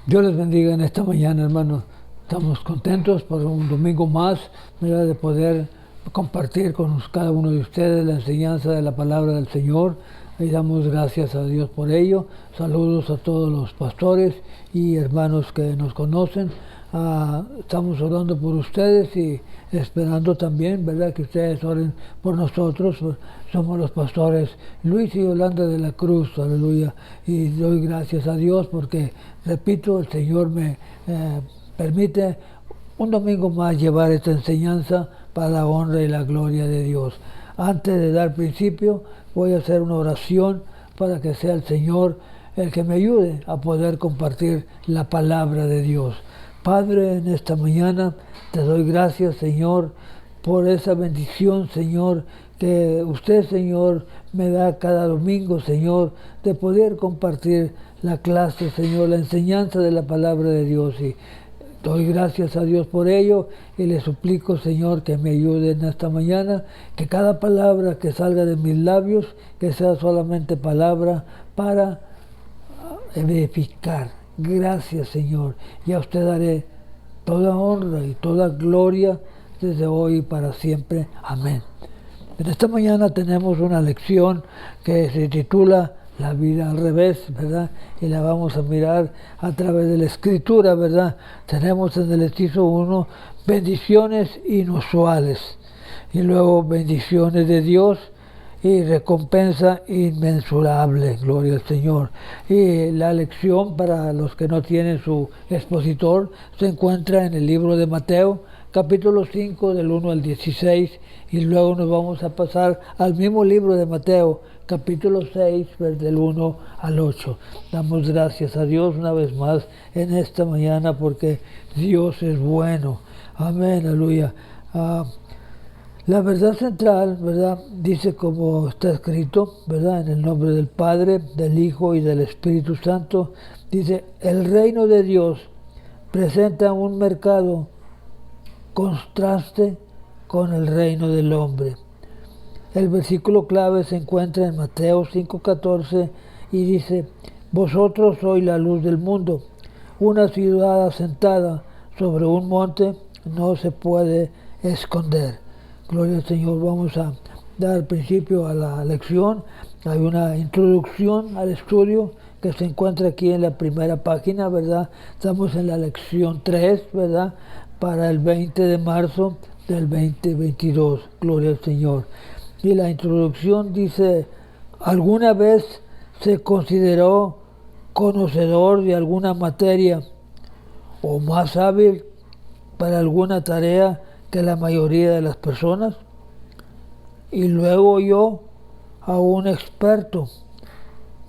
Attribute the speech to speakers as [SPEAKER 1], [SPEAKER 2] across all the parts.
[SPEAKER 1] Dios les bendiga en esta mañana, hermanos. Estamos contentos por un domingo más, ¿verdad? De poder compartir con cada uno de ustedes la enseñanza de la palabra del Señor. Y damos gracias a Dios por ello. Saludos a todos los pastores y hermanos que nos conocen. Estamos orando por ustedes y esperando también, ¿verdad?, que ustedes oren por nosotros. Somos los pastores Luis y Yolanda de la Cruz, aleluya. Y doy gracias a Dios porque, repito, el Señor me permite un domingo más llevar esta enseñanza para la honra y la gloria de Dios. Antes de dar principio, voy a hacer una oración para que sea el Señor el que me ayude a poder compartir la palabra de Dios. Padre, en esta mañana te doy gracias, Señor, por esa bendición, Señor, que usted, Señor, me da cada domingo, Señor, de poder compartir la clase, Señor, la enseñanza de la palabra de Dios. Y doy gracias a Dios por ello y le suplico, Señor, que me ayude en esta mañana, que cada palabra que salga de mis labios, que sea solamente palabra para edificar. Gracias, Señor. Y a usted daré toda honra y toda gloria desde hoy y para siempre. Amén. En esta mañana tenemos una lección que se titula La vida al revés, ¿verdad? Y la vamos a mirar a través de la escritura, ¿verdad? Tenemos en el inciso 1 bendiciones inusuales y luego bendiciones de Dios y recompensa inmensurable, gloria al Señor. Y la lección para los que no tienen su expositor se encuentra en el libro de Mateo, capítulo 5, del 1 al 16, y luego nos vamos a pasar al mismo libro de Mateo, capítulo 6, del 1 al 8. Damos gracias a Dios una vez más en esta mañana porque Dios es bueno. Amén, aleluya. La verdad central, ¿verdad?, dice como está escrito, ¿verdad?, en el nombre del Padre, del Hijo y del Espíritu Santo, dice, el reino de Dios presenta un mercado contraste con el reino del hombre. El versículo clave se encuentra en Mateo 5:14 y dice, vosotros sois la luz del mundo. Una ciudad asentada sobre un monte no se puede esconder. Gloria al Señor. Vamos a dar principio a la lección. Hay una introducción al estudio que se encuentra aquí en la primera página, ¿verdad? Estamos en la lección 3, ¿verdad?, para el 20 de marzo del 2022. Gloria al Señor. Y la introducción dice, ¿alguna vez se consideró conocedor de alguna materia o más hábil para alguna tarea que la mayoría de las personas? Y luego oyó a un experto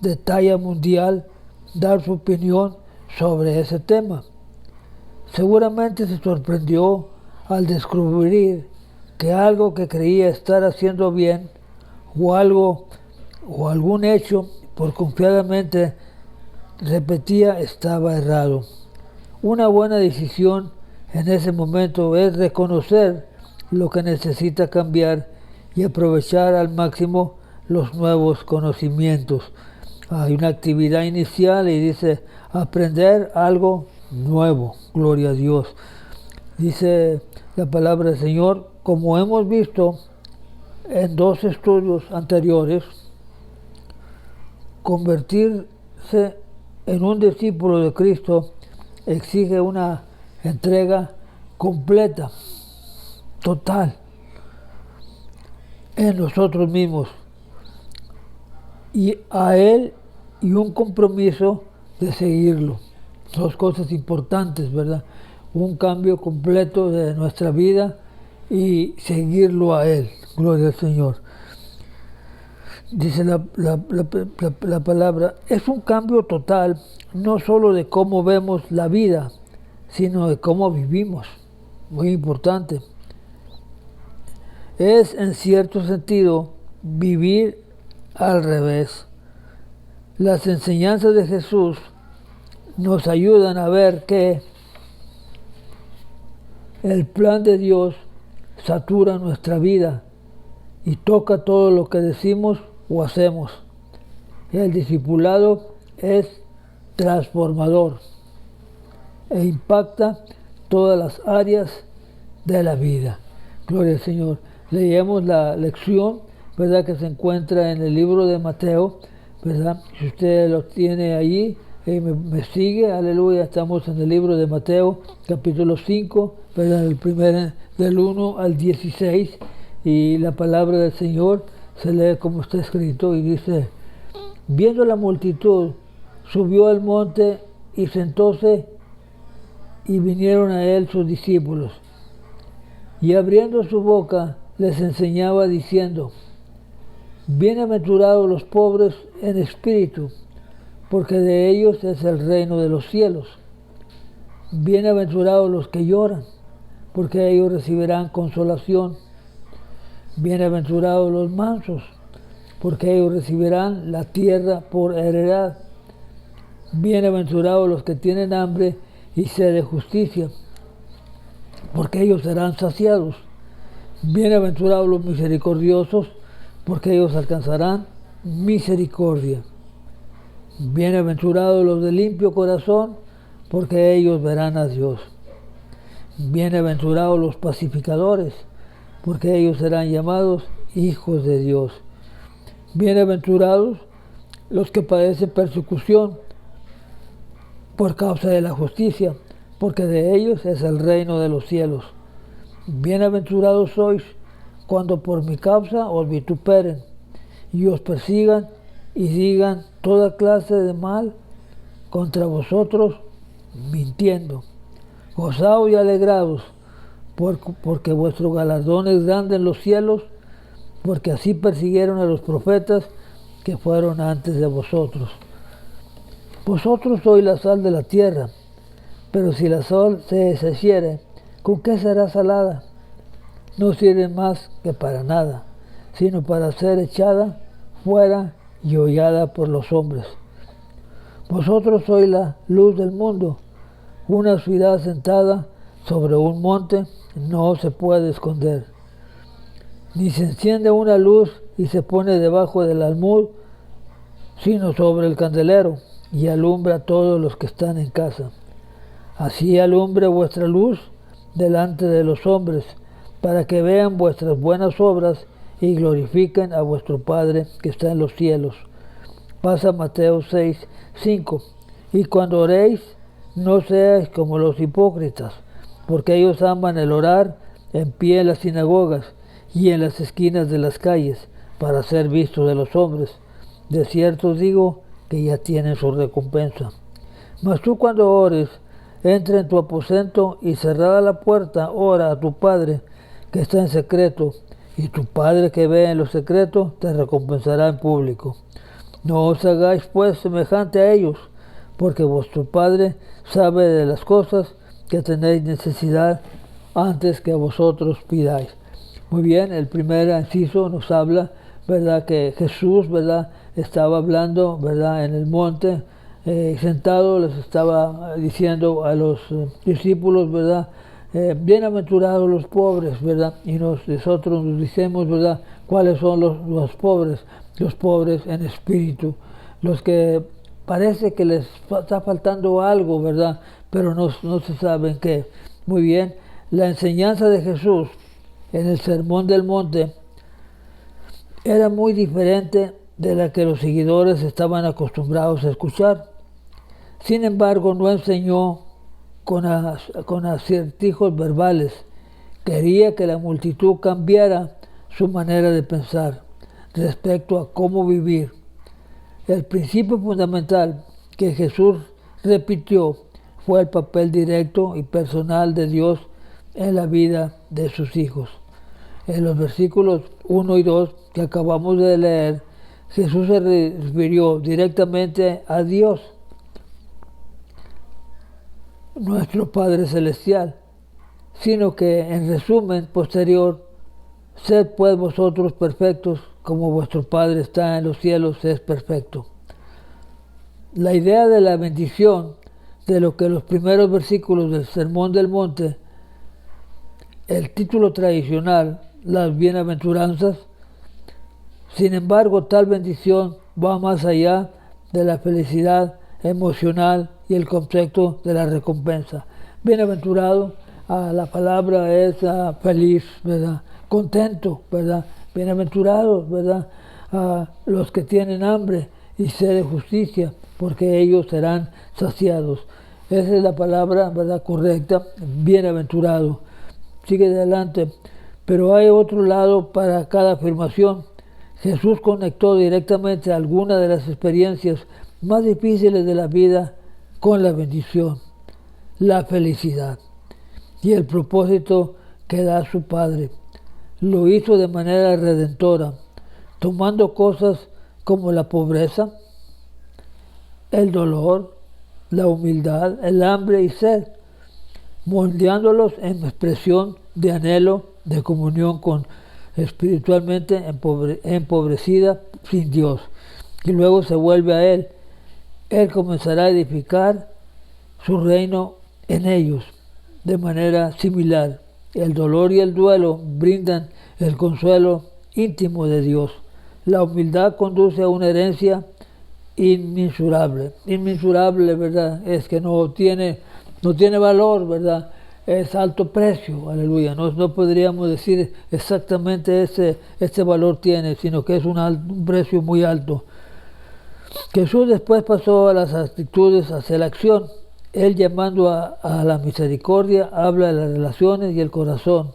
[SPEAKER 1] de talla mundial dar su opinión sobre ese tema. Seguramente se sorprendió al descubrir que algo que creía estar haciendo bien o algún hecho por confiadamente repetía estaba errado. Una buena decisión en ese momento es reconocer lo que necesita cambiar y aprovechar al máximo los nuevos conocimientos. Hay una actividad inicial y dice aprender algo nuevo, gloria a Dios. Dice la palabra del Señor, como hemos visto en dos estudios anteriores, convertirse en un discípulo de Cristo exige una entrega completa, total, en nosotros mismos y a Él y un compromiso de seguirlo. Dos cosas importantes, ¿verdad? Un cambio completo de nuestra vida y seguirlo a Él. Gloria al Señor. Dice la palabra, es un cambio total, no solo de cómo vemos la vida, sino de cómo vivimos. Muy importante. Es, en cierto sentido, vivir al revés. Las enseñanzas de Jesús nos ayudan a ver que el plan de Dios satura nuestra vida y toca todo lo que decimos o hacemos. El discipulado es transformador. e impacta todas las áreas de la vida. Gloria al Señor. Leemos la lección, ¿verdad?, que se encuentra en el libro de Mateo, ¿verdad? Si usted lo tiene allí, me sigue, aleluya. Estamos en el libro de Mateo, capítulo 5, ¿verdad?, del 1 al 16, y la palabra del Señor se lee como está escrito y dice: viendo la multitud, subió al monte y sentóse, y vinieron a él sus discípulos. Y abriendo su boca, les enseñaba diciendo: bienaventurados los pobres en espíritu, porque de ellos es el reino de los cielos. Bienaventurados los que lloran, porque ellos recibirán consolación. Bienaventurados los mansos, porque ellos recibirán la tierra por heredad. Bienaventurados los que tienen hambre y sed de justicia, porque ellos serán saciados. Bienaventurados los misericordiosos, porque ellos alcanzarán misericordia. Bienaventurados los de limpio corazón, porque ellos verán a Dios. Bienaventurados los pacificadores, porque ellos serán llamados hijos de Dios. Bienaventurados los que padecen persecución por causa de la justicia, porque de ellos es el reino de los cielos. Bienaventurados sois cuando por mi causa os vituperen y os persigan y digan toda clase de mal contra vosotros, mintiendo. Gozaos y alegraos, porque vuestro galardón es grande en los cielos, porque así persiguieron a los profetas que fueron antes de vosotros. Vosotros sois la sal de la tierra, pero si la sal se deshiciere, ¿con qué será salada? No sirve más que para nada, sino para ser echada fuera y hollada por los hombres. Vosotros sois la luz del mundo. Una ciudad sentada sobre un monte no se puede esconder. Ni se enciende una luz y se pone debajo del almud, sino sobre el candelero, y alumbra a todos los que están en casa. Así alumbre vuestra luz delante de los hombres, para que vean vuestras buenas obras y glorifiquen a vuestro Padre que está en los cielos. Pasa Mateo 6, 5. Y cuando oréis, no seáis como los hipócritas, porque ellos aman el orar en pie en las sinagogas y en las esquinas de las calles, para ser vistos de los hombres. De cierto os digo que ya tienen su recompensa. Mas tú, cuando ores, entra en tu aposento y cerrada la puerta, ora a tu Padre que está en secreto, y tu Padre que ve en lo secreto te recompensará en público. No os hagáis pues semejante a ellos, porque vuestro Padre sabe de las cosas que tenéis necesidad antes que vosotros pidáis. Muy bien, el primer inciso nos habla, ¿verdad?, que Jesús, ¿verdad?, estaba hablando, ¿verdad?, en el monte, sentado, les estaba diciendo a los discípulos, ¿verdad?, bienaventurados los pobres, ¿verdad? Y nosotros nos decimos, ¿verdad?, cuáles son los pobres en espíritu, los que parece que les está faltando algo, ¿verdad?, pero no se saben qué. Muy bien, la enseñanza de Jesús en el Sermón del Monte era muy diferente de la que los seguidores estaban acostumbrados a escuchar. Sin embargo, no enseñó con acertijos verbales. Quería que la multitud cambiara su manera de pensar respecto a cómo vivir. El principio fundamental que Jesús repitió fue el papel directo y personal de Dios en la vida de sus hijos. En los versículos 1 y 2 que acabamos de leer, Jesús se refirió directamente a Dios, nuestro Padre Celestial, sino que en resumen posterior: sed pues vosotros perfectos, como vuestro Padre está en los cielos es perfecto. La idea de la bendición, de lo que los primeros versículos del Sermón del Monte, el título tradicional, las bienaventuranzas, sin embargo, tal bendición va más allá de la felicidad emocional y el concepto de la recompensa. Bienaventurado, la palabra es feliz, ¿verdad? Contento, ¿verdad? Bienaventurados, ¿verdad? Los que tienen hambre y sed de justicia, porque ellos serán saciados. Esa es la palabra, ¿verdad?, correcta, bienaventurado. Sigue adelante. Pero hay otro lado para cada afirmación. Jesús conectó directamente alguna de las experiencias más difíciles de la vida con la bendición, la felicidad y el propósito que da su Padre. Lo hizo de manera redentora, tomando cosas como la pobreza, el dolor, la humildad, el hambre y sed, moldeándolos en expresión de anhelo, de comunión con espiritualmente empobrecida sin Dios. Y luego se vuelve a Él. Él comenzará a edificar su reino en ellos de manera similar. El dolor y el duelo brindan el consuelo íntimo de Dios. La humildad conduce a una herencia inmensurable. Inmensurable, ¿verdad? Es que no tiene valor, ¿verdad? Es alto precio, aleluya. No podríamos decir exactamente este valor tiene, sino que es un precio muy alto. Jesús después pasó a las actitudes, hacia la acción. Él, llamando a la misericordia, habla de las relaciones y el corazón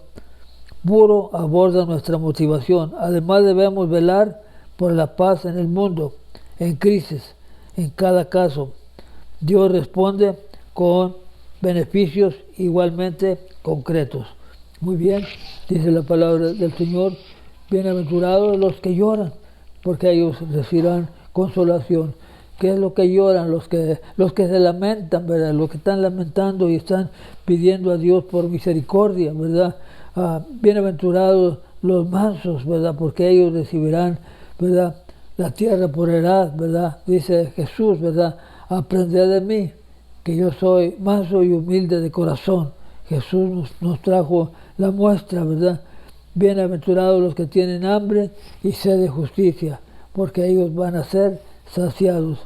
[SPEAKER 1] puro aborda nuestra motivación. Además, debemos velar por la paz en el mundo, en crisis, en cada caso. Dios responde con beneficios igualmente concretos. Muy bien, dice la palabra del Señor, bienaventurados los que lloran, porque ellos recibirán consolación. ¿Qué es lo que lloran? Los que se lamentan, ¿verdad? Los que están lamentando y están pidiendo a Dios por misericordia, ¿verdad? Bienaventurados los mansos, ¿verdad? Porque ellos recibirán, ¿verdad?, la tierra por heredad, ¿verdad? Dice Jesús, ¿verdad? Aprended de mí, que yo soy manso y humilde de corazón. Jesús nos trajo la muestra, ¿verdad? Bienaventurados los que tienen hambre y sed de justicia, porque ellos van a ser saciados.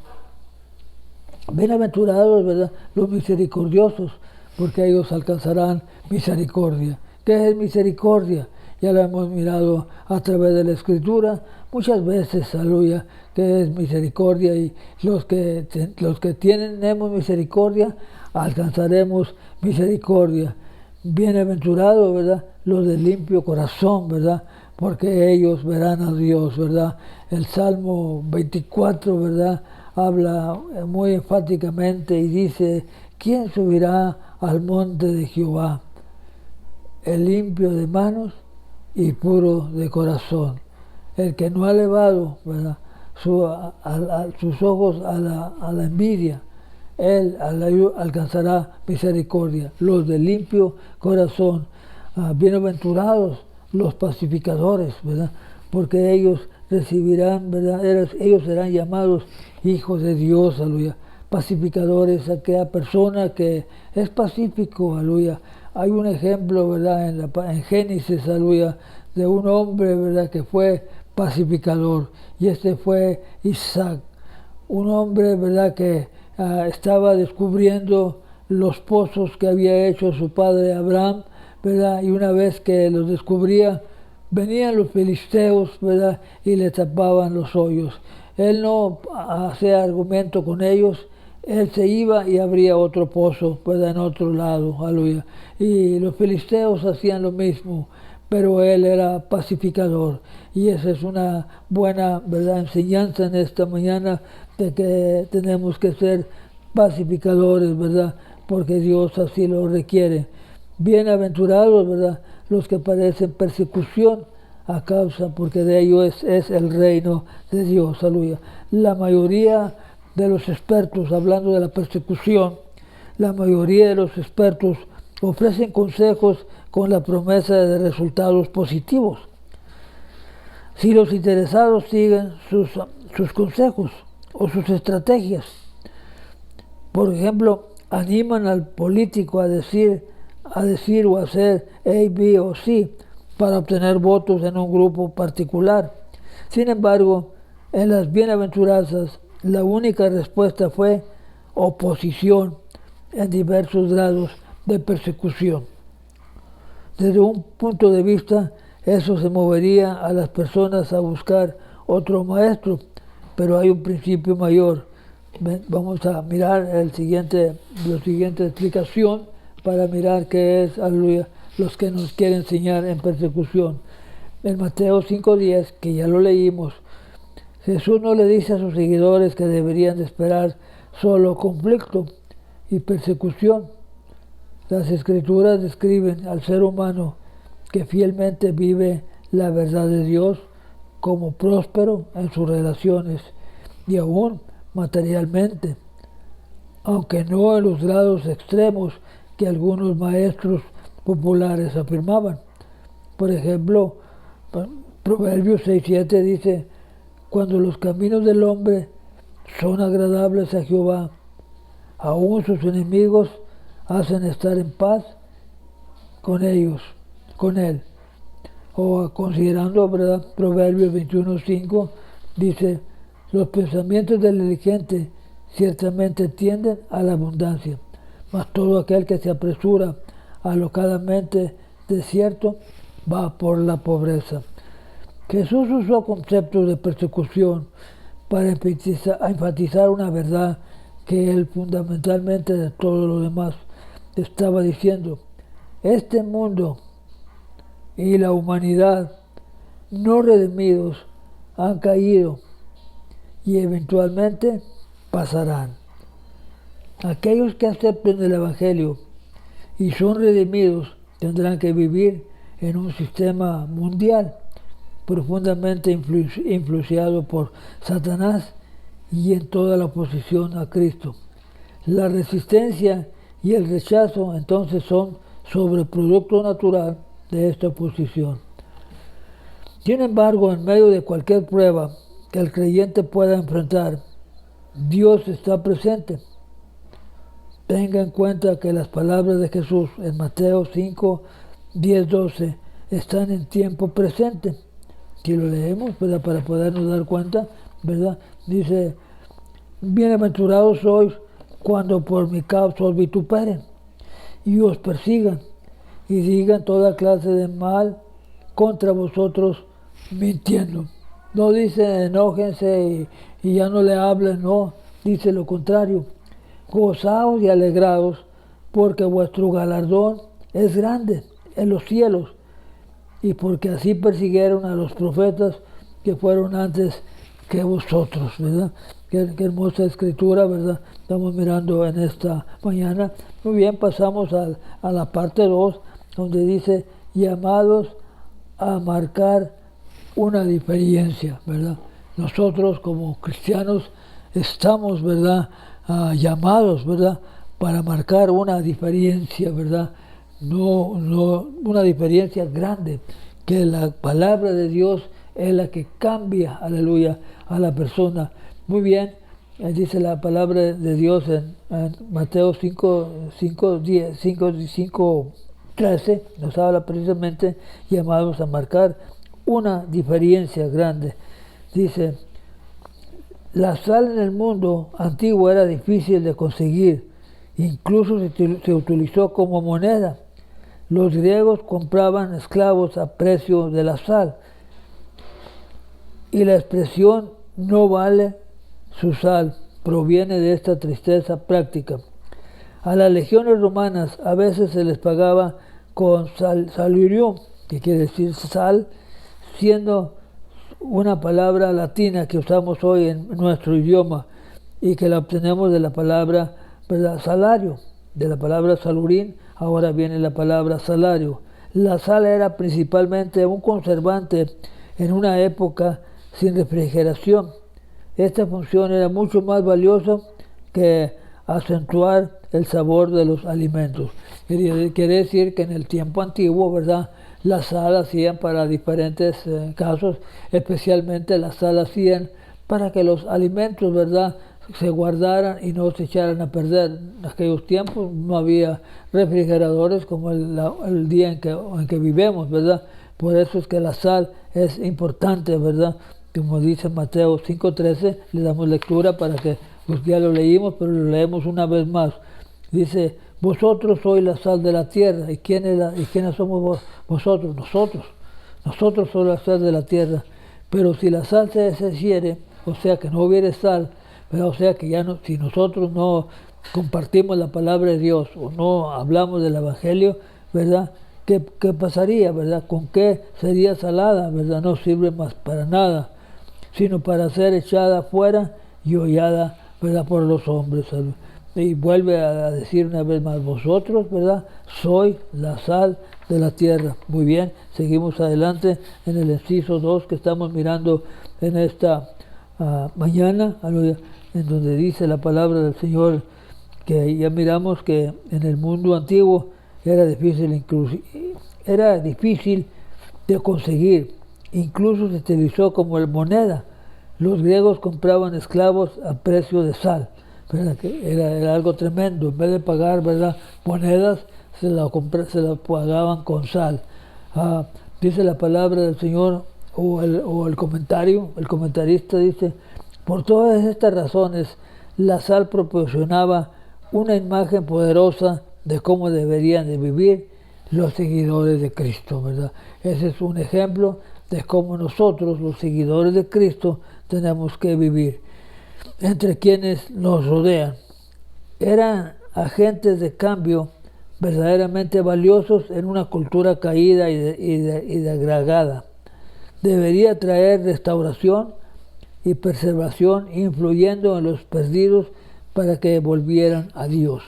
[SPEAKER 1] Bienaventurados, ¿verdad?, los misericordiosos, porque ellos alcanzarán misericordia. ¿Qué es misericordia? Ya lo hemos mirado a través de la Escritura muchas veces, aleluya, que es misericordia, y los que tenemos misericordia alcanzaremos misericordia. Bienaventurados, ¿verdad?, los de limpio corazón, ¿verdad?, porque ellos verán a Dios, ¿verdad? El Salmo 24, ¿verdad?, habla muy enfáticamente y dice: ¿quién subirá al monte de Jehová? El limpio de manos y puro de corazón, el que no ha elevado, ¿verdad?, sus ojos a la envidia, él alcanzará misericordia. Los de limpio corazón, bienaventurados los pacificadores, ¿verdad?, porque ellos recibirán, ¿verdad?, ellos serán llamados hijos de Dios, aleluya. Pacificadores, aquella persona que es pacífico, aleluya. Hay un ejemplo, ¿verdad?, en Génesis, aleluya, de un hombre, ¿verdad?, que fue pacificador, y este fue Isaac, un hombre, ¿verdad?, que estaba descubriendo los pozos que había hecho su padre Abraham, ¿verdad?, y una vez que los descubría, venían los filisteos, ¿verdad?, y le tapaban los hoyos. Él no hacía argumento con ellos, él se iba y abría otro pozo, ¿verdad?, en otro lado, aleluya. Y los filisteos hacían lo mismo, pero él era pacificador. Y esa es una buena, ¿verdad?, enseñanza en esta mañana, de que tenemos que ser pacificadores, ¿verdad?, porque Dios así lo requiere. Bienaventurados, ¿verdad?, los que padecen persecución a causa, porque de ellos es el reino de Dios, aleluya. La mayoría de los expertos, hablando de la persecución, la mayoría de los expertos ofrecen consejos con la promesa de resultados positivos, si los interesados siguen sus consejos o sus estrategias. Por ejemplo, animan al político a decir o hacer A, B o C para obtener votos en un grupo particular. Sin embargo, en las bienaventuranzas, la única respuesta fue: oposición en diversos grados de persecución. Desde un punto de vista, eso se movería a las personas a buscar otro maestro, pero hay un principio mayor. Vamos a mirar la siguiente explicación para mirar qué es, aleluya, los que nos quieren enseñar en persecución. En Mateo 5:10, que ya lo leímos, Jesús no le dice a sus seguidores que deberían de esperar solo conflicto y persecución. Las Escrituras describen al ser humano que fielmente vive la verdad de Dios como próspero en sus relaciones y aún materialmente, aunque no en los grados extremos que algunos maestros populares afirmaban. Por ejemplo, Proverbios 6:7 dice: cuando los caminos del hombre son agradables a Jehová, aún sus enemigos hacen estar en paz con ellos, con él. O considerando, ¿verdad? Proverbios 21:5 dice: los pensamientos del diligente ciertamente tienden a la abundancia, mas todo aquel que se apresura alocadamente de cierto va por la pobreza. Jesús usó conceptos de persecución para enfatizar una verdad que él fundamentalmente de todo lo demás estaba diciendo: este mundo y la humanidad no redimidos han caído y eventualmente pasarán. Aquellos que acepten el Evangelio y son redimidos tendrán que vivir en un sistema mundial profundamente influenciado por Satanás y en toda la oposición a Cristo. La resistencia y el rechazo entonces son sobreproducto natural de esta oposición. Sin embargo, en medio de cualquier prueba que el creyente pueda enfrentar, Dios está presente. Tenga en cuenta que las palabras de Jesús en Mateo 5:10-12 están en tiempo presente. Si lo leemos, ¿verdad? Para podernos dar cuenta, ¿verdad? Dice: bienaventurados sois cuando por mi causa os vituperen y os persigan y digan toda clase de mal contra vosotros mintiendo. No dice enójense y ya no le hablen, no, dice lo contrario: gozaos y alegraos, porque vuestro galardón es grande en los cielos, y porque así persiguieron a los profetas que fueron antes que vosotros, ¿verdad? Qué hermosa escritura, ¿verdad? Estamos mirando en esta mañana. Muy bien, pasamos a la parte 2, donde dice: llamados a marcar una diferencia, ¿verdad? Nosotros como cristianos estamos, ¿verdad? Llamados, ¿verdad? Para marcar una diferencia, ¿verdad? No una diferencia grande, que la palabra de Dios es la que cambia, aleluya, a la persona. Muy bien, dice la palabra de Dios en Mateo 5:13, nos habla precisamente llamados a marcar una diferencia grande. Dice: la sal en el mundo antiguo era difícil de conseguir, incluso se utilizó como moneda. Los griegos compraban esclavos a precio de la sal, y la expresión "no vale su sal" proviene de esta tristeza práctica. A las legiones romanas a veces se les pagaba con salarium, que quiere decir sal, siendo una palabra latina que usamos hoy en nuestro idioma y que la obtenemos de la palabra, ¿verdad?, salario. De la palabra salurín ahora viene la palabra salario. La sal era principalmente un conservante en una época sin refrigeración. Esta función era mucho más valiosa que acentuar el sabor de los alimentos. Quiere decir que en el tiempo antiguo, ¿verdad?, la sal hacían para diferentes casos, especialmente la sal hacían para que los alimentos, ¿verdad?, se guardaran y no se echaran a perder. En aquellos tiempos no había refrigeradores como el día en que vivimos, ¿verdad? Por eso es que la sal es importante, ¿verdad? Como dice Mateo 5:13, le damos lectura para que pues ya lo leímos, pero lo leemos una vez más. Dice, vosotros sois la sal de la tierra. ¿Y quiénes somos vosotros? Nosotros somos la sal de la tierra. Pero si la sal se deshiciere, o sea que no hubiere sal, ¿verdad? O sea que ya no, si nosotros no compartimos la palabra de Dios o no hablamos del Evangelio, ¿verdad? ¿Qué pasaría, verdad? ¿Con qué sería salada, verdad? No sirve más para nada, sino para ser echada afuera y hollada, ¿verdad? Por los hombres. Y vuelve a decir una vez más, vosotros, ¿verdad? Soy la sal de la tierra. Muy bien, seguimos adelante en el inciso 2 que estamos mirando en esta mañana, en donde dice la palabra del Señor, que ya miramos que en el mundo antiguo era difícil de conseguir, incluso se utilizó como moneda. Los griegos compraban esclavos a precio de sal, ¿verdad? Que era algo tremendo. En vez de pagar, ¿verdad?, monedas, se la pagaban con sal. Dice la palabra del Señor, o el comentarista dice, por todas estas razones, la sal proporcionaba una imagen poderosa de cómo deberían de vivir los seguidores de Cristo, ¿verdad? Ese es un ejemplo de cómo nosotros, los seguidores de Cristo, tenemos que vivir entre quienes nos rodean. Eran agentes de cambio verdaderamente valiosos en una cultura caída y degradada. Debería traer restauración y preservación, influyendo en los perdidos para que volvieran a Dios.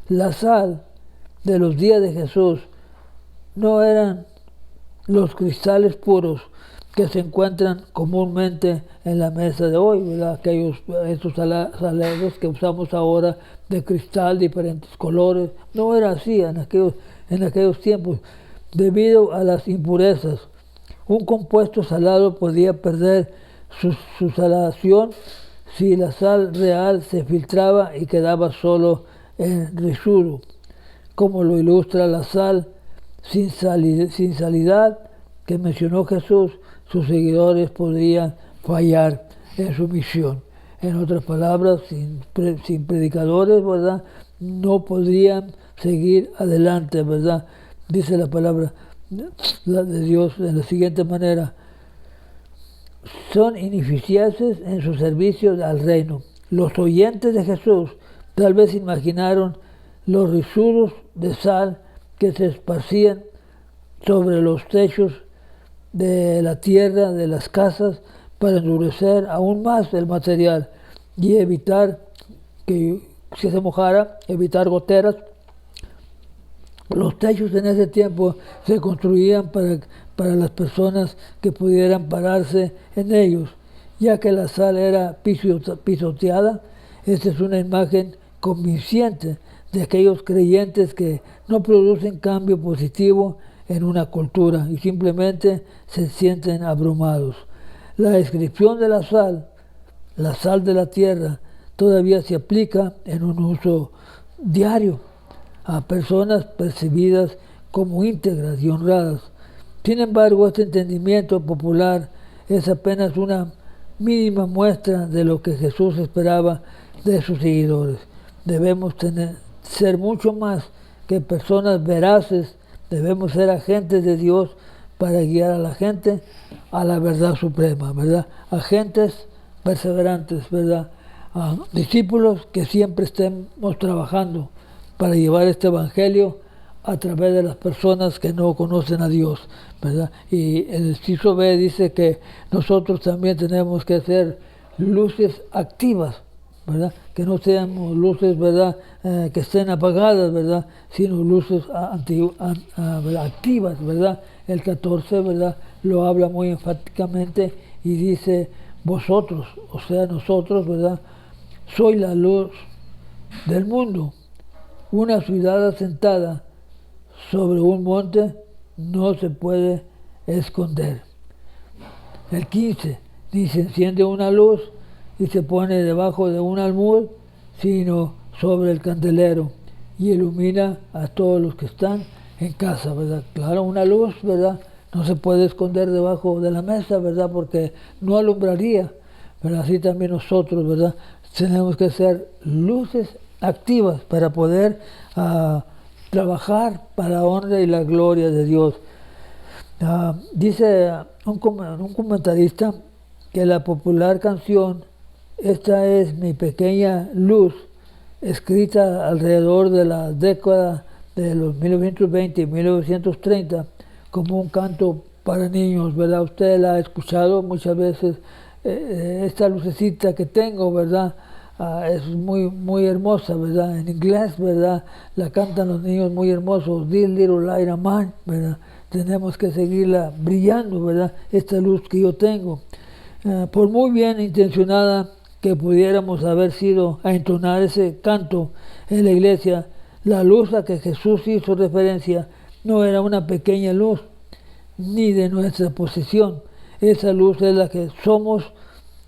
[SPEAKER 1] La sal de los días de Jesús no eran los cristales puros que se encuentran comúnmente en la mesa de hoy, ¿verdad? Estos salarios que usamos ahora de cristal, diferentes colores, no era así en aquellos tiempos. Debido a las impurezas, un compuesto salado podía perder su saladación si la sal real se filtraba y quedaba solo en residuo, como lo ilustra la sal sin salidad que mencionó Jesús. Sus seguidores podrían fallar en su misión. En otras palabras, sin predicadores, ¿verdad?, no podrían seguir adelante, ¿verdad? Dice la palabra de Dios de la siguiente manera: son ineficientes en su servicio al reino. Los oyentes de Jesús tal vez imaginaron los residuos de sal que se esparcían sobre los techos de la tierra, de las casas, para endurecer aún más el material y evitar que se mojara, evitar goteras. Los techos en ese tiempo se construían para las personas que pudieran pararse en ellos, ya que la sal era pisoteada. Esta es una imagen convincente de aquellos creyentes que no producen cambio positivo en una cultura y simplemente se sienten abrumados. La descripción de la sal de la tierra, todavía se aplica en un uso diario a personas percibidas como íntegras y honradas. Sin embargo, este entendimiento popular es apenas una mínima muestra de lo que Jesús esperaba de sus seguidores. Debemos ser mucho más que personas veraces. Debemos ser agentes de Dios para guiar a la gente a la verdad suprema, ¿verdad? Agentes perseverantes, ¿verdad? Discípulos que siempre estemos trabajando para llevar este evangelio a través de las personas que no conocen a Dios, ¿verdad? Y el inciso B dice que nosotros también tenemos que ser luces activas, ¿verdad? Que no seamos luces, ¿verdad?, que estén apagadas, ¿verdad?, sino luces activas, ¿verdad? El 14, ¿verdad?, lo habla muy enfáticamente y dice, vosotros, o sea, nosotros, ¿verdad?, soy la luz del mundo. Una ciudad asentada sobre un monte no se puede esconder. El 15, ni se enciende una luz y se pone debajo de un almud, sino sobre el candelero, y ilumina a todos los que están en casa, ¿verdad? Claro, una luz, ¿verdad?, no se puede esconder debajo de la mesa, ¿verdad?, porque no alumbraría, pero así también nosotros, ¿verdad?, Tenemos que ser luces activas para poder trabajar para la honra y la gloria de Dios. Dice un comentarista que la popular canción "Esta es mi pequeña luz", escrita alrededor de la década de los 1920 y 1930, como un canto para niños, ¿verdad? Usted la ha escuchado muchas veces. Esta lucecita que tengo, ¿verdad? Es muy, muy hermosa, ¿verdad? En inglés, ¿verdad? La cantan los niños muy hermosos, "This little light of mine", ¿verdad? Tenemos que seguirla brillando, ¿verdad? Esta luz que yo tengo. Por muy bien intencionada que pudiéramos haber sido a entonar ese canto en la iglesia, la luz a que Jesús hizo referencia no era una pequeña luz, ni de nuestra posesión. Esa luz es la que somos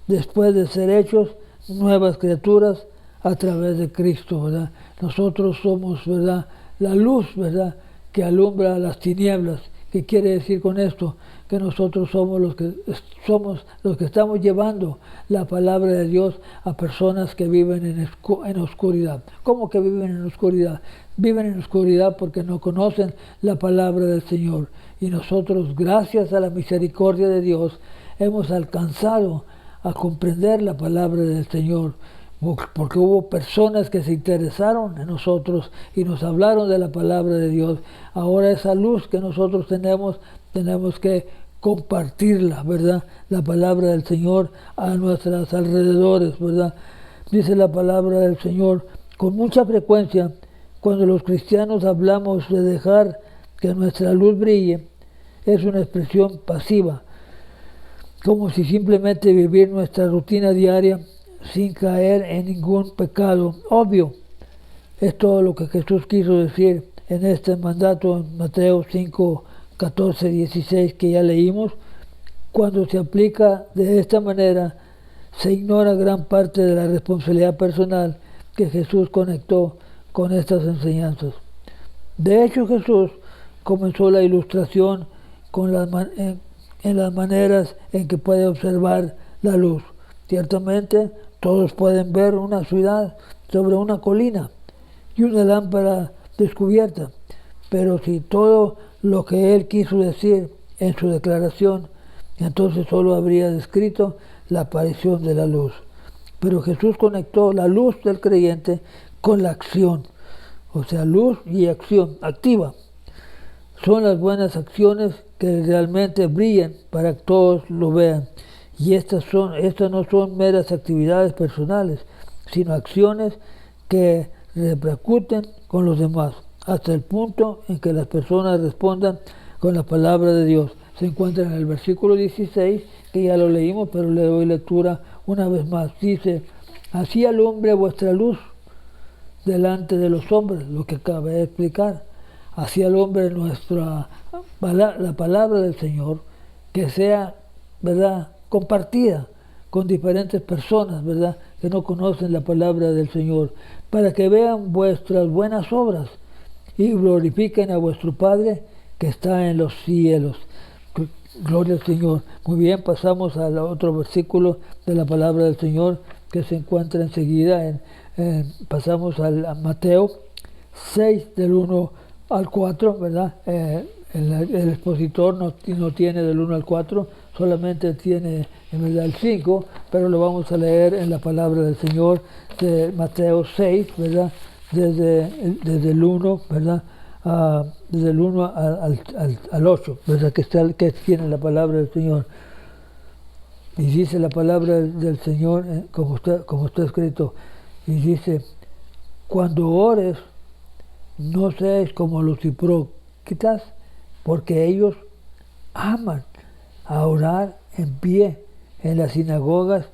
[SPEAKER 1] después de ser hechos nuevas criaturas a través de Cristo, ¿verdad? Nosotros somos, ¿verdad?, la luz, ¿verdad?, que alumbra las tinieblas. ¿Qué quiere decir con esto? Que nosotros somos los que estamos llevando la palabra de Dios a personas que viven en oscuridad. ¿Cómo que viven en oscuridad? Viven en oscuridad porque no conocen la palabra del Señor. Y nosotros, gracias a la misericordia de Dios, hemos alcanzado a comprender la palabra del Señor, porque hubo personas que se interesaron en nosotros y nos hablaron de la palabra de Dios. Ahora esa luz que nosotros tenemos que compartirla, ¿verdad? La palabra del Señor a nuestros alrededores, ¿verdad? Dice la palabra del Señor, con mucha frecuencia, cuando los cristianos hablamos de dejar que nuestra luz brille, es una expresión pasiva, como si simplemente vivir nuestra rutina diaria sin caer en ningún pecado obvio. Es todo lo que Jesús quiso decir en este mandato en Mateo 5, 14, 16 que ya leímos. Cuando se aplica de esta manera, se ignora gran parte de la responsabilidad personal que Jesús conectó con estas enseñanzas. De hecho, Jesús comenzó la ilustración con en las maneras en que puede observar la luz. Ciertamente, todos pueden ver una ciudad sobre una colina y una lámpara descubierta, pero si todo lo que él quiso decir en su declaración, entonces solo habría descrito la aparición de la luz. Pero Jesús conectó la luz del creyente con la acción, o sea, luz y acción activa. Son las buenas acciones que realmente brillan para que todos lo vean. Y estas no son meras actividades personales, sino acciones que repercuten con los demás, hasta el punto en que las personas respondan con la palabra de Dios. Se encuentra en el versículo 16, que ya lo leímos, pero le doy lectura una vez más. Dice, así alumbre vuestra luz delante de los hombres, lo que acabé de explicar. Así alumbre la palabra del Señor, que sea, ¿verdad?, compartida con diferentes personas, ¿verdad?, que no conocen la palabra del Señor, para que vean vuestras buenas obras y glorifiquen a vuestro Padre que está en los cielos. Gloria al Señor. Muy bien, pasamos al otro versículo de la palabra del Señor que se encuentra enseguida. Pasamos a Mateo 6, del 1 al 4, ¿verdad? El expositor no tiene del 1 al 4, solamente tiene en verdad el 5, pero lo vamos a leer en la palabra del Señor de Mateo 6, ¿verdad? Desde el 1, ¿verdad? Desde el 1 al 8, ¿verdad? Que tiene la palabra del Señor. Y dice la palabra del Señor, como está escrito, y dice, cuando ores, no seáis como los hipócritas, porque ellos aman a orar en pie en las sinagogas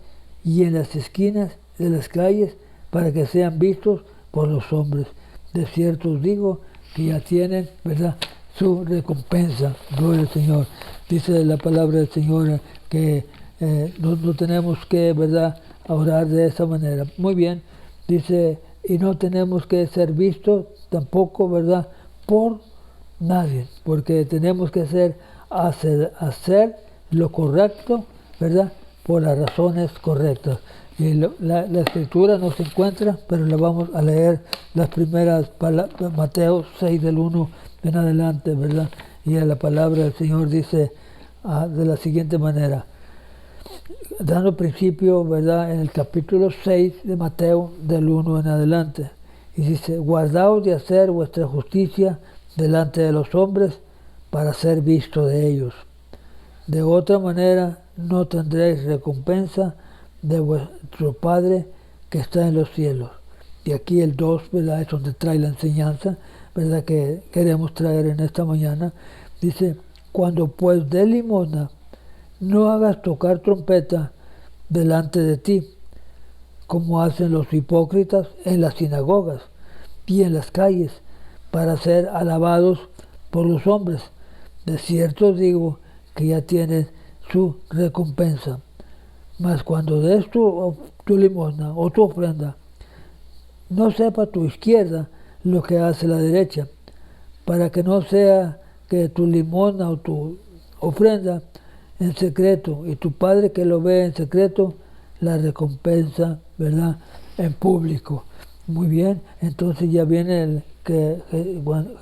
[SPEAKER 1] y en las esquinas de las calles para que sean vistos por los hombres. De cierto os digo que ya tienen, ¿verdad?, su recompensa. Gloria al Señor. Dice la palabra del Señor que no tenemos que, ¿verdad?, orar de esa manera. Muy bien, dice, y no tenemos que ser vistos tampoco, ¿verdad?, por nadie, porque tenemos que hacer lo correcto, ¿verdad?, por las razones correctas. Y la escritura no se encuentra, pero la vamos a leer las primeras palabras, Mateo 6 del 1 en adelante, ¿verdad? Y la palabra del Señor dice de la siguiente manera, dando principio, ¿verdad? En el capítulo 6 de Mateo del 1 en adelante. Y dice, guardaos de hacer vuestra justicia delante de los hombres para ser visto de ellos. De otra manera no tendréis recompensa de vuestro Padre que está en los cielos. Y aquí el 2, ¿verdad? Es donde trae la enseñanza, ¿verdad? Que queremos traer en esta mañana. Dice, cuando pues des limosna, no hagas tocar trompeta delante de ti, como hacen los hipócritas en las sinagogas y en las calles, para ser alabados por los hombres. De cierto os digo que ya tienen su recompensa. Mas cuando des tu limosna o tu ofrenda, no sepa tu izquierda lo que hace la derecha, para que no sea que tu limosna o tu ofrenda en secreto, y tu Padre que lo ve en secreto, la recompensa, ¿verdad?, en público. Muy bien, entonces ya viene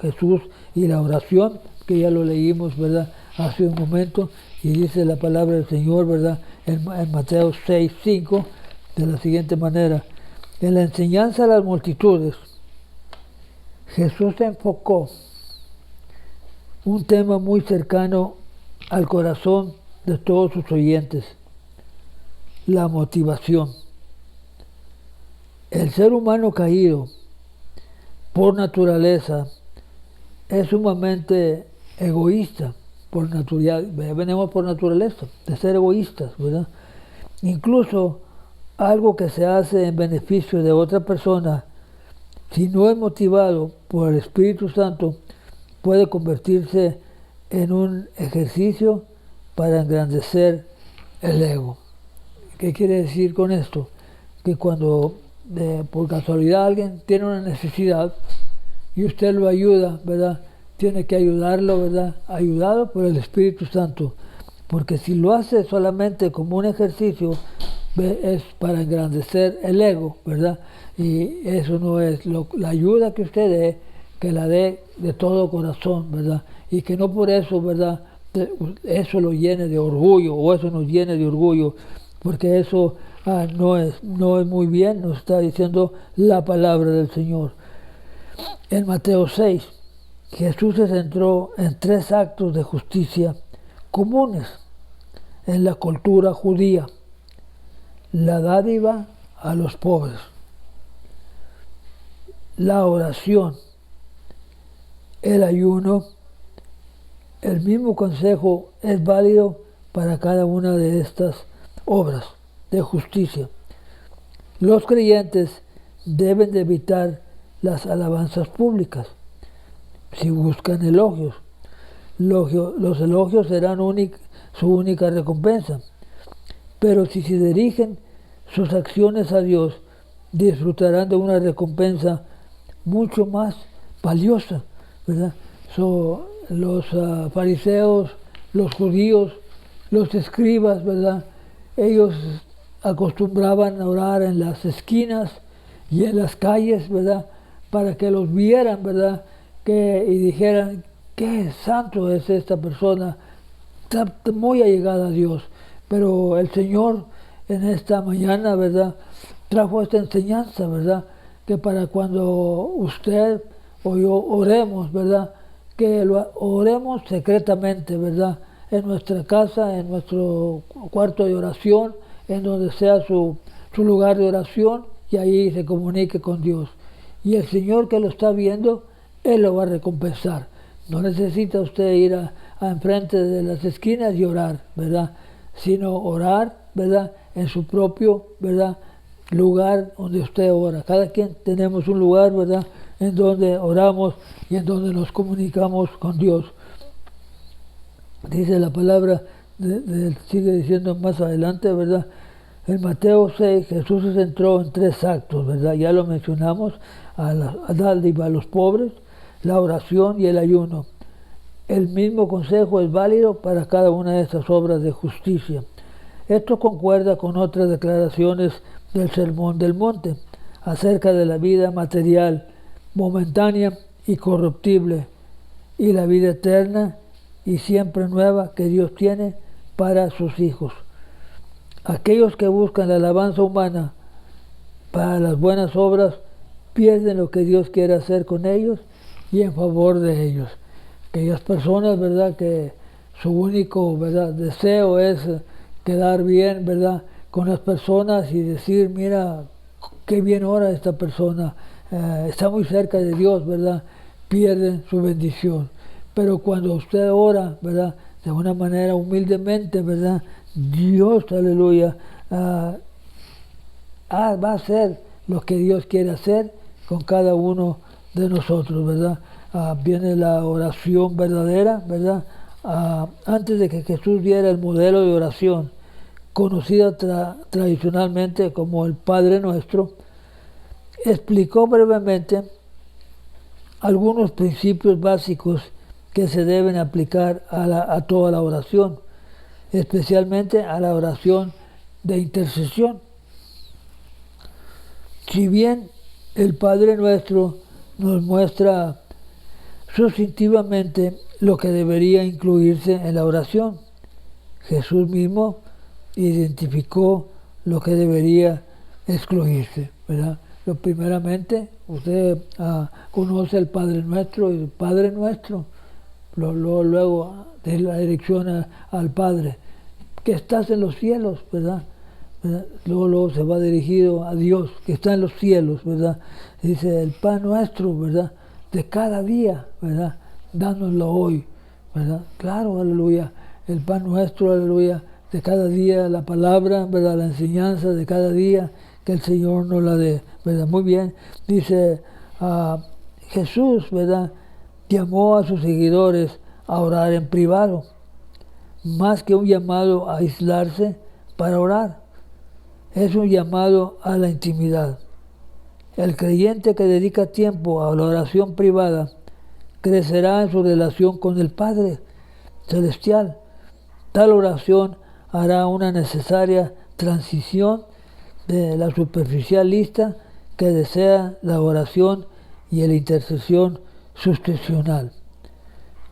[SPEAKER 1] Jesús y la oración, que ya lo leímos, ¿verdad?, hace un momento, y dice la palabra del Señor, ¿verdad?, en Mateo 6, 5, de la siguiente manera. En la enseñanza a las multitudes, Jesús enfocó un tema muy cercano al corazón de todos sus oyentes, la motivación. El ser humano caído, por naturaleza, es sumamente egoísta, venimos por naturaleza, de ser egoístas, ¿verdad? Incluso algo que se hace en beneficio de otra persona, si no es motivado por el Espíritu Santo, puede convertirse en un ejercicio para engrandecer el ego. ¿Qué quiere decir con esto? Que cuando por casualidad alguien tiene una necesidad y usted lo ayuda, ¿verdad?, tiene que ayudarlo, ¿verdad?, ayudado por el Espíritu Santo, porque si lo hace solamente como un ejercicio, es para engrandecer el ego, ¿verdad? Y eso no es la ayuda que usted dé, que la dé de todo corazón, ¿verdad? Y que no por eso, ¿verdad?, eso lo llene de orgullo, o eso nos llene de orgullo, porque eso no es muy bien, nos está diciendo la palabra del Señor. En Mateo 6, Jesús se centró en 3 actos de justicia comunes en la cultura judía: la dádiva a los pobres, la oración, el ayuno. El mismo consejo es válido para cada una de estas obras de justicia. Los creyentes deben de evitar las alabanzas públicas. Si buscan elogios, los elogios serán su única recompensa. Pero si se dirigen sus acciones a Dios, disfrutarán de una recompensa mucho más valiosa, ¿verdad? Los fariseos, los judíos, los escribas, ¿verdad?, ellos acostumbraban a orar en las esquinas y en las calles, ¿verdad?, para que los vieran, ¿verdad?, y dijeran, qué santo es esta persona, está muy allegada a Dios. Pero el Señor en esta mañana, ¿verdad?, trajo esta enseñanza, ¿verdad?, que para cuando usted o yo oremos, ¿verdad?, que lo oremos secretamente, ¿verdad?, en nuestra casa, en nuestro cuarto de oración, en donde sea su lugar de oración, y ahí se comunique con Dios. Y el Señor que lo está viendo, Él lo va a recompensar. No necesita usted ir a enfrente de las esquinas y orar, ¿verdad?, sino orar, ¿verdad?, en su propio, ¿verdad?, lugar donde usted ora. Cada quien tenemos un lugar, ¿verdad?, en donde oramos y en donde nos comunicamos con Dios. Dice la palabra, sigue diciendo más adelante, ¿verdad?, en Mateo 6, Jesús se centró en 3 actos, ¿verdad? Ya lo mencionamos, a dádiva a los pobres, la oración y el ayuno. El mismo consejo es válido para cada una de estas obras de justicia. Esto concuerda con otras declaraciones del Sermón del Monte, acerca de la vida material, momentánea y corruptible, y la vida eterna y siempre nueva que Dios tiene para sus hijos. Aquellos que buscan la alabanza humana para las buenas obras pierden lo que Dios quiere hacer con ellos y en favor de ellos. Aquellas personas, ¿verdad?, que su único, ¿verdad?, deseo es quedar bien, ¿verdad?, con las personas y decir, mira, qué bien ora esta persona, está muy cerca de Dios, ¿verdad?, pierden su bendición. Pero cuando usted ora, ¿verdad?, de una manera humildemente, ¿verdad?, Dios, aleluya, va a hacer lo que Dios quiere hacer con cada uno de nosotros, ¿verdad? Viene la oración verdadera, ¿verdad? Antes de que Jesús diera el modelo de oración, conocida tradicionalmente como el Padre Nuestro, explicó brevemente algunos principios básicos que se deben aplicar a toda la oración, especialmente a la oración de intercesión. Si bien el Padre Nuestro nos muestra sustantivamente lo que debería incluirse en la oración, Jesús mismo identificó lo que debería excluirse, ¿verdad? Primeramente, usted conoce el Padre Nuestro, y el Padre Nuestro, luego de la dirección al Padre, que estás en los cielos, ¿verdad? Luego se va dirigido a Dios, que está en los cielos, ¿verdad? Dice, el pan nuestro, ¿verdad?, de cada día, ¿verdad?, dánoslo hoy, ¿verdad? Claro, aleluya, el pan nuestro, aleluya, de cada día, la palabra, ¿verdad?, la enseñanza de cada día, que el Señor nos la dé, ¿verdad? Muy bien, dice Jesús, ¿verdad?, llamó a sus seguidores a orar en privado, más que un llamado a aislarse para orar. Es un llamado a la intimidad. El creyente que dedica tiempo a la oración privada crecerá en su relación con el Padre Celestial. Tal oración hará una necesaria transición de la superficialista que desea la oración y la intercesión sustitucional.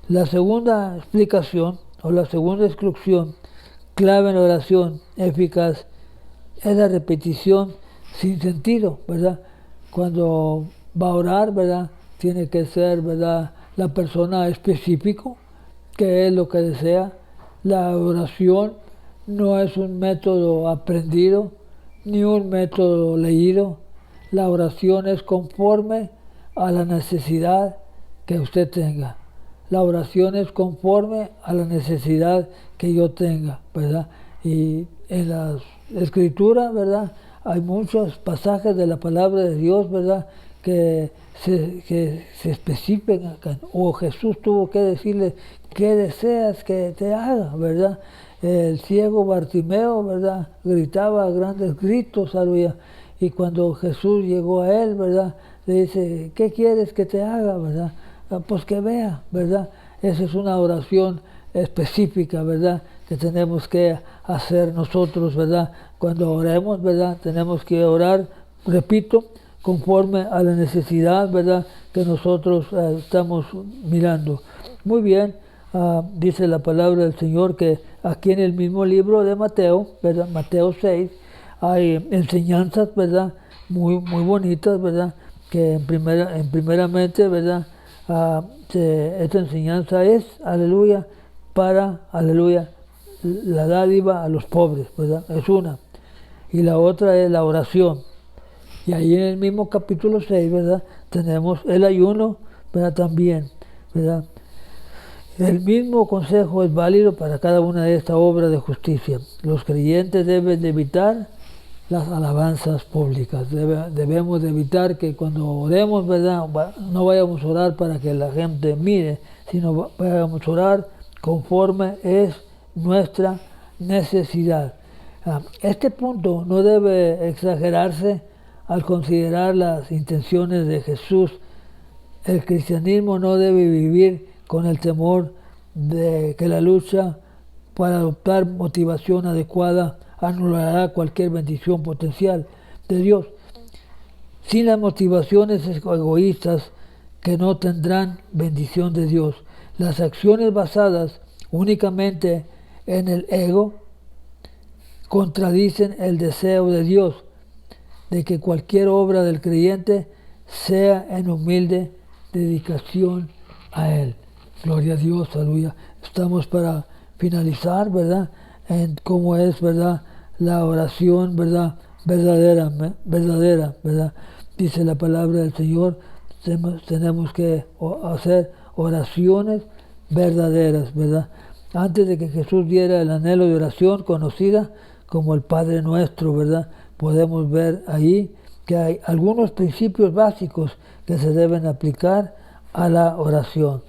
[SPEAKER 1] La segunda explicación o la segunda instrucción clave en la oración eficaz es la repetición sin sentido, ¿verdad? Cuando va a orar, ¿verdad?, tiene que ser, ¿verdad?, la persona específico, que es lo que desea. La oración no es un método aprendido ni un método leído. La oración es conforme a la necesidad que usted tenga. La oración es conforme a la necesidad que yo tenga, ¿verdad? Y en las Escrituras, ¿verdad?, hay muchos pasajes de la palabra de Dios, ¿verdad?, que se especifican, o Jesús tuvo que decirle, ¿qué deseas que te haga?, ¿verdad? El ciego Bartimeo, ¿verdad?, gritaba a grandes gritos, aleluya, y cuando Jesús llegó a él, ¿verdad?, le dice, ¿qué quieres que te haga?, ¿verdad? Pues que vea, ¿verdad? Esa es una oración específica, ¿verdad?, que tenemos que hacer nosotros, ¿verdad? Cuando oremos, ¿verdad?, tenemos que orar, repito, conforme a la necesidad, ¿verdad?, que nosotros estamos mirando. Muy bien, dice la palabra del Señor que aquí en el mismo libro de Mateo, ¿verdad?, Mateo 6, hay enseñanzas, ¿verdad?, muy bonitas, ¿verdad?, que primeramente, ¿verdad?, esta enseñanza es, aleluya, para, aleluya, la dádiva a los pobres, ¿verdad? Es una. Y la otra es la oración. Y ahí en el mismo capítulo 6, ¿verdad?, tenemos el ayuno, ¿verdad?, también, ¿verdad? El mismo consejo es válido para cada una de estas obras de justicia. Los creyentes deben de evitar las alabanzas públicas. Debemos de evitar que cuando oremos, ¿verdad?, no vayamos a orar para que la gente mire, sino vayamos a orar conforme es nuestra necesidad. Este punto no debe exagerarse al considerar las intenciones de Jesús. El cristianismo no debe vivir con el temor de que la lucha para adoptar motivación adecuada anulará cualquier bendición potencial. de Dios, sin las motivaciones egoístas que no tendrán bendición de Dios. Las acciones basadas únicamente en el ego contradicen el deseo de Dios de que cualquier obra del creyente sea en humilde dedicación a Él. Gloria a Dios, aleluya. Estamos para finalizar, ¿verdad? En cómo es, ¿verdad? La oración, ¿verdad? Verdadera, ¿verdad? Dice la palabra del Señor, tenemos que hacer oraciones verdaderas, ¿verdad? Antes de que Jesús diera el anhelo de oración conocida como el Padre Nuestro, ¿verdad? Podemos ver ahí que hay algunos principios básicos que se deben aplicar a la oración.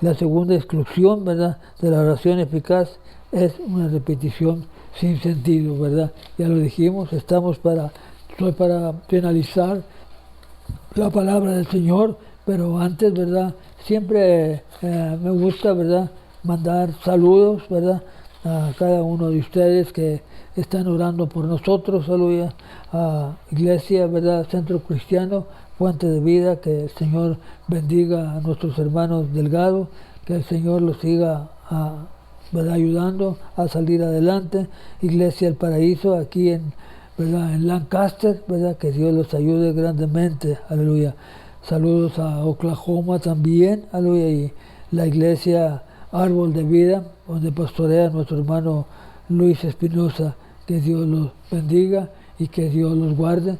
[SPEAKER 1] La segunda exclusión, ¿verdad?, de la oración eficaz es una repetición sin sentido, ¿verdad? Ya lo dijimos, estoy para finalizar la palabra del Señor, pero antes, ¿verdad? Siempre me gusta, ¿verdad?, mandar saludos, ¿verdad?, a cada uno de ustedes que están orando por nosotros, aleluya, a Iglesia, ¿verdad?, Centro Cristiano, Fuente de Vida, que el Señor bendiga a nuestros hermanos Delgado, que el Señor los siga ¿verdad?, ayudando a salir adelante. Iglesia El Paraíso, aquí ¿verdad?, en Lancaster, ¿verdad?, que Dios los ayude grandemente, aleluya. Saludos a Oklahoma también, aleluya, y la Iglesia Árbol de Vida, donde pastorea nuestro hermano Luis Espinosa, que Dios los bendiga y que Dios los guarde.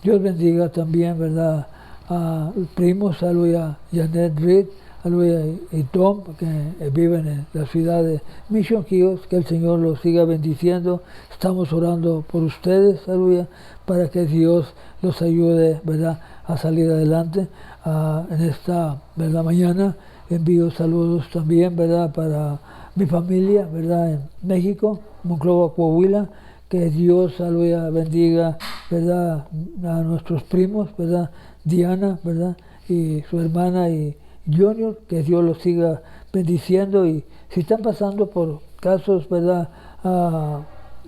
[SPEAKER 1] Dios bendiga también, ¿verdad?, a primos, aleluya, Janet Reed, aleluya, y Tom, que viven en la ciudad de Mission Hills, que el Señor los siga bendiciendo. Estamos orando por ustedes, aleluya, para que Dios los ayude, ¿verdad?, a salir adelante. En esta, ¿verdad?, mañana envío saludos también, ¿verdad?, para mi familia, ¿verdad?, en México, Monclova, Coahuila. Que Dios, aleluya, bendiga, ¿verdad?, a nuestros primos, ¿verdad?, Diana, ¿verdad?, y su hermana y Junior, que Dios los siga bendiciendo. Y si están pasando por casos, ¿verdad?,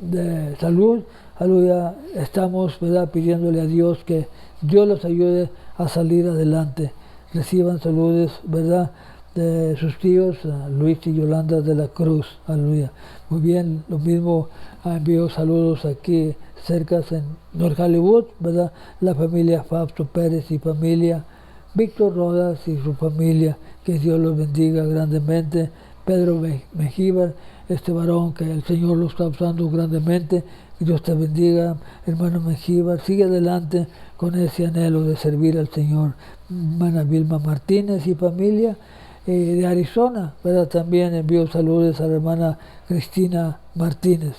[SPEAKER 1] de salud, aleluya, estamos, ¿verdad?, pidiéndole a Dios que Dios los ayude a salir adelante. Reciban saludos, ¿verdad?, de sus tíos, Luis y Yolanda de la Cruz, aleluya. Muy bien, lo mismo envío saludos aquí cerca en North Hollywood, ¿verdad?, la familia Fausto Pérez y familia, Víctor Rodas y su familia, que Dios los bendiga grandemente. Pedro Mengíbar, este varón que el Señor lo está usando grandemente, que Dios te bendiga, hermano Mengíbar, sigue adelante con ese anhelo de servir al Señor. Hermana Vilma Martínez y familia, de Arizona, ¿verdad? También envío saludos a la hermana Cristina Martínez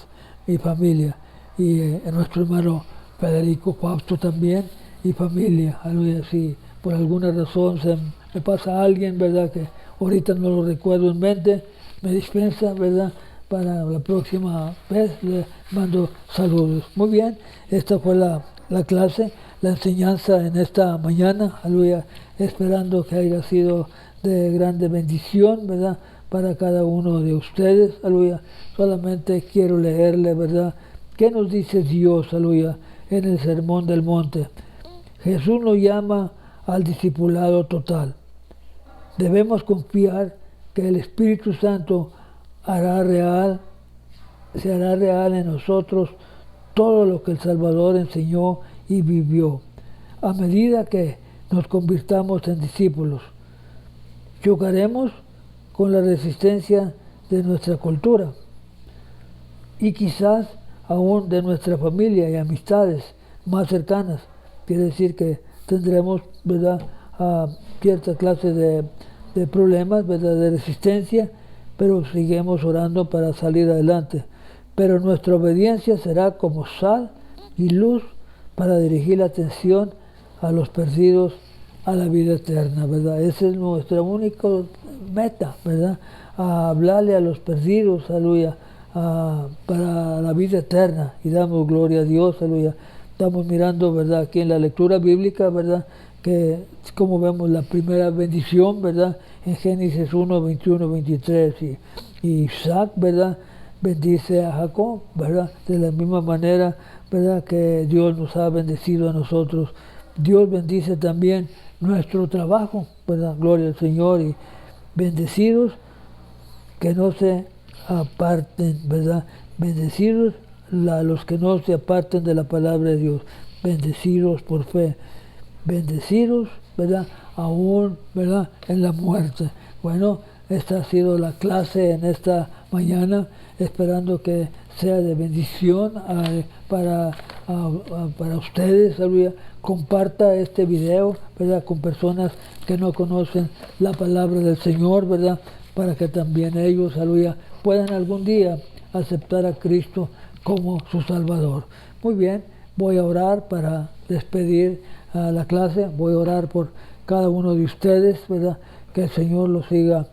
[SPEAKER 1] y familia, y nuestro hermano Federico Fausto también y familia, aleluya. Si por alguna razón se me pasa a alguien, ¿verdad?, que ahorita no lo recuerdo en mente, me dispensa, ¿verdad?, para la próxima vez le mando saludos. Muy bien, esta fue la clase, la enseñanza en esta mañana, aleluya, esperando que haya sido de grande bendición, ¿verdad?, para cada uno de ustedes, aleluya. Solamente quiero leerle, ¿verdad?, qué nos dice Dios, aleluya, en el Sermón del Monte. Jesús nos llama al discipulado total. Debemos confiar que el Espíritu Santo se hará real en nosotros todo lo que el Salvador enseñó y vivió, a medida que nos convirtamos en discípulos. Chocaremos con la resistencia de nuestra cultura y quizás aún de nuestra familia y amistades más cercanas. Quiere decir que tendremos, ¿verdad?, cierta clase de problemas, ¿verdad?, de resistencia, pero seguimos orando para salir adelante. Pero nuestra obediencia será como sal y luz para dirigir la atención a los perdidos a la vida eterna, ¿verdad? Esa es nuestra única meta, ¿verdad? A hablarle a los perdidos, aleluya, para la vida eterna, y damos gloria a Dios, aleluya. Estamos mirando, ¿verdad?, aquí en la lectura bíblica, ¿verdad?, que como vemos la primera bendición, ¿verdad?, en Génesis 1, 21, 23, y Isaac, ¿verdad?, bendice a Jacob, ¿verdad? De la misma manera, ¿verdad? Que Dios nos ha bendecido a nosotros. Dios bendice también nuestro trabajo, ¿verdad? Gloria al Señor. Y bendecidos que no se aparten, ¿verdad? Bendecidos los que no se aparten de la palabra de Dios. Bendecidos por fe. Bendecidos, ¿verdad? Aún, ¿verdad? En la muerte. Bueno, esta ha sido la clase en esta mañana, esperando que sea de bendición para ustedes. Aleluya. Comparta este video, ¿verdad? Con personas que no conocen la palabra del Señor, ¿verdad? Para que también ellos, aleluya, puedan algún día aceptar a Cristo como su Salvador. Muy bien, voy a orar para despedir a la clase. Voy a orar por cada uno de ustedes, ¿verdad? Que el Señor los siga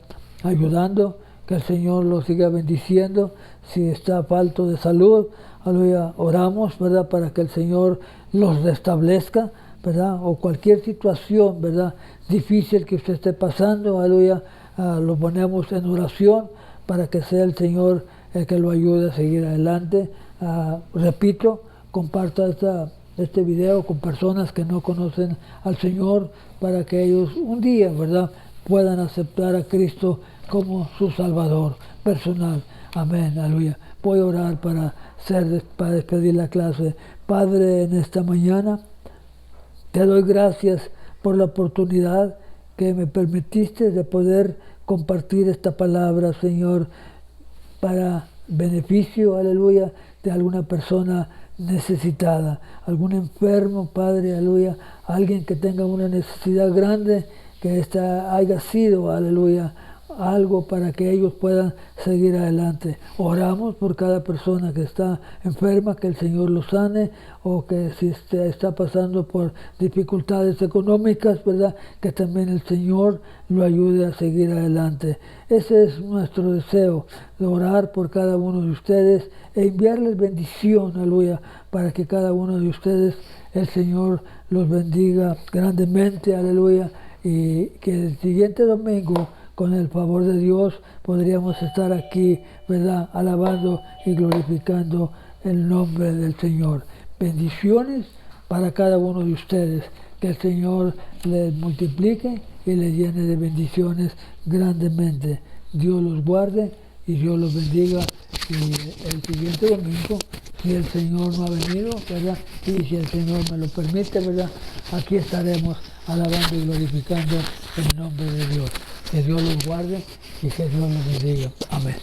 [SPEAKER 1] ayudando, que el Señor los siga bendiciendo. Si está falto de salud, aleluya, oramos, ¿verdad? Para que el Señor los restablezca, ¿verdad? O cualquier situación, ¿verdad? Difícil que usted esté pasando, aleluya, lo ponemos en oración para que sea el Señor el que lo ayude a seguir adelante. Repito, comparta este video con personas que no conocen al Señor para que ellos un día, ¿verdad?, puedan aceptar a Cristo como su Salvador personal. Amén, aleluya. Voy a orar para despedir la clase. Padre, en esta mañana te doy gracias por la oportunidad que me permitiste de poder compartir esta palabra, Señor, para beneficio, aleluya, de alguna persona necesitada, algún enfermo, Padre, aleluya, alguien que tenga una necesidad grande, que esta haya sido, aleluya, algo para que ellos puedan seguir adelante. Oramos por cada persona que está enferma, que el Señor los sane, o que si está pasando por dificultades económicas, ¿verdad?, que también el Señor lo ayude a seguir adelante. Ese es nuestro deseo, de orar por cada uno de ustedes e enviarles bendición, aleluya, para que cada uno de ustedes, el Señor los bendiga grandemente, aleluya, y que el siguiente domingo, con el favor de Dios, podríamos estar aquí, ¿verdad?, alabando y glorificando el nombre del Señor. Bendiciones para cada uno de ustedes. Que el Señor les multiplique y les llene de bendiciones grandemente. Dios los guarde y Dios los bendiga. Y el siguiente domingo, si el Señor no ha venido, ¿verdad?, y si el Señor me lo permite, ¿verdad?, aquí estaremos alabando y glorificando el nombre de Dios. Que Dios los guarde y que Dios los bendiga. Amén.